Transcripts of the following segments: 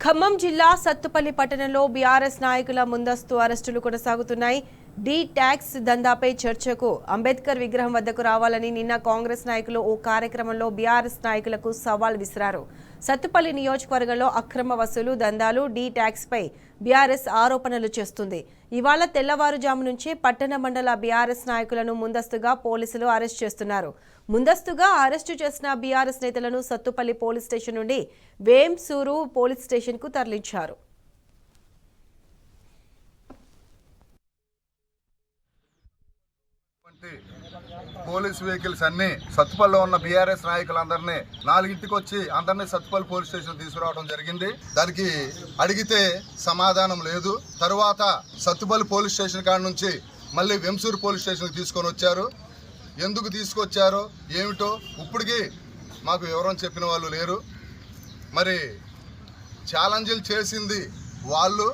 ఖమ్మం జిల్లా సత్తుపల్లి పట్టణంలో బీఆర్ఎస్ నాయకుల ముందస్తు అరెస్టులు కొనసాగుతున్నాయి. డి ట్యాక్స్ దందాపై చర్చకు అంబేద్కర్ విగ్రహం వద్దకు రావాలని నిన్న కాంగ్రెస్ నాయకులు ఓ కార్యక్రమంలో బీఆర్ఎస్ నాయకులకు సవాల్ విసిరారు. సత్తుపల్లి నియోజకవర్గంలో అక్రమ వసూలు దందాలు, డి ట్యాక్స్ పై బీఆర్ఎస్ ఆరోపణలు చేస్తుంది. ఇవాళ తెల్లవారుజాము నుంచి పట్టణ మండల బీఆర్ఎస్ నాయకులను ముందస్తుగా పోలీసులు అరెస్ట్ చేస్తున్నారు. ముందస్తుగా అరెస్టు చేసిన బీఆర్ఎస్ నేతలను సత్తుపల్లి పోలీస్ స్టేషన్ నుండి వేంసూరు పోలీస్ స్టేషన్ కు తరలించారు. పోలీస్ వెహికల్స్ అన్ని సత్తుపల్లిలో ఉన్న బీఆర్ఎస్ నాయకులందరినీ 4ంటికి వచ్చి అందరినీ సత్తుపల్లి పోలీస్ స్టేషన్ తీసుకురావడం జరిగింది. దానికి అడిగితే సమాధానం లేదు. తరువాత సత్తుపల్లి పోలీస్ స్టేషన్ కాడ నుంచి మళ్ళీ వెంసూరు పోలీస్ స్టేషన్కి తీసుకొని వచ్చారు. ఎందుకు తీసుకొచ్చారో ఏమిటో ఇప్పటికీ మాకు వివరం చెప్పిన వాళ్ళు లేరు. మరి ఛాలెంజ్లు చేసింది వాళ్ళు,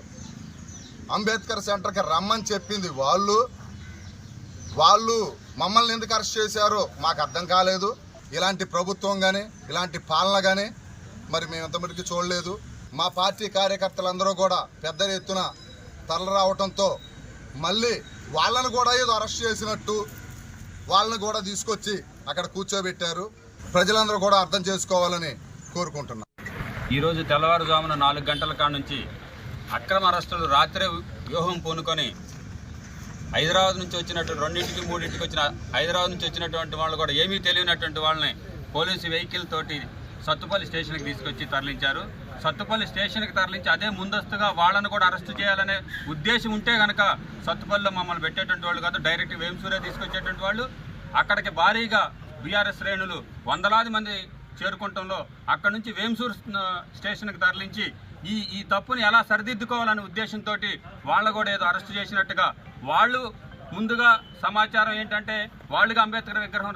అంబేద్కర్ సెంటర్కి రమ్మని చెప్పింది వాళ్ళు మమ్మల్ని ఎందుకు అరెస్ట్ చేశారో మాకు అర్థం కాలేదు. ఇలాంటి ప్రభుత్వం కానీ ఇలాంటి పాలన కానీ మరి మేము ఎంతమటికి చూడలేదు. మా పార్టీ కార్యకర్తలందరూ కూడా పెద్ద ఎత్తున తరలి రావడంతో మళ్ళీ వాళ్ళను కూడా ఏదో అరెస్ట్ చేసినట్టు వాళ్ళని కూడా తీసుకొచ్చి అక్కడ కూర్చోబెట్టారు. ప్రజలందరూ కూడా అర్థం చేసుకోవాలని కోరుకుంటున్నాం. ఈరోజు తెల్లవారుజామున 4 గంటల కాడ నుంచి అక్రమ అరెస్టులు రాత్రే వ్యూహం పూనుకొని హైదరాబాద్ నుంచి వచ్చినట్టు 2ంటికి 3ంటికి వచ్చిన హైదరాబాద్ నుంచి వచ్చినటువంటి వాళ్ళు కూడా ఏమీ తెలియనటువంటి వాళ్ళని పోలీసు వెహికల్ తోటి సత్తుపల్లి స్టేషన్కి తీసుకొచ్చి తరలించారు. సత్తుపల్లి స్టేషన్కి తరలించి అదే ముందస్తుగా వాళ్ళను కూడా అరెస్టు చేయాలనే ఉద్దేశం ఉంటే కనుక సత్తుపల్లిలో మమ్మల్ని పెట్టేటువంటి వాళ్ళు కాదు, డైరెక్ట్ వేంసూరే తీసుకొచ్చేటువంటి వాళ్ళు. అక్కడికి భారీగా బీఆర్ఎస్ శ్రేణులు వందలాది మంది చేరుకుంటంలో అక్కడి నుంచి వేంసూరు స్టేషన్కి తరలించి ఈ తప్పుని ఎలా సరిదిద్దుకోవాలనే ఉద్దేశంతో వాళ్ళు కూడా ఏదో అరెస్టు చేసినట్టుగా వాళ్ళు ముందుగా సమాచారం ఏంటంటే వాళ్ళుగా అంబేద్కర్ విగ్రహం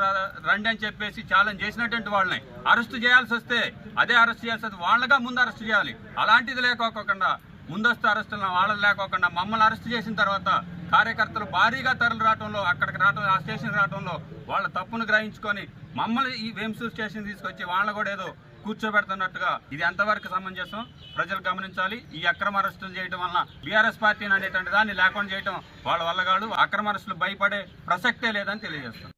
రండి అని చెప్పేసి ఛాలెంజ్ చేసినటువంటి వాళ్ళని అరెస్టు చేయాల్సి వస్తే అదే అరెస్ట్ చేయాల్సి వస్తే వాళ్ళగా ముందు అరెస్ట్ చేయాలి. అలాంటిది లేకోకుండా ముందస్తు అరెస్టులను వాళ్ళని లేకోకుండా మమ్మల్ని అరెస్ట్ చేసిన తర్వాత కార్యకర్తలు భారీగా తరలి రావడంలో అక్కడికి రావడం ఆ స్టేషన్కి రావడంలో వాళ్ళ తప్పును గ్రహించుకొని మమ్మల్ని ఈ వేంసూరు స్టేషన్ తీసుకొచ్చి వాళ్ళని కూడా ఏదో కూర్చోబెడుతున్నట్టుగా ఇది ఎంతవరకు సమంజసం ప్రజలు గమనించాలి. ఈ అక్రమ అరెస్టులు చేయడం వలన బీఆర్ఎస్ పార్టీని అనేటువంటి దాన్ని లేకుండా చేయడం వాళ్ళ వల్ల కాదు. అక్రమ అరెస్టులు భయపడే ప్రసక్తే లేదని తెలియజేస్తాం.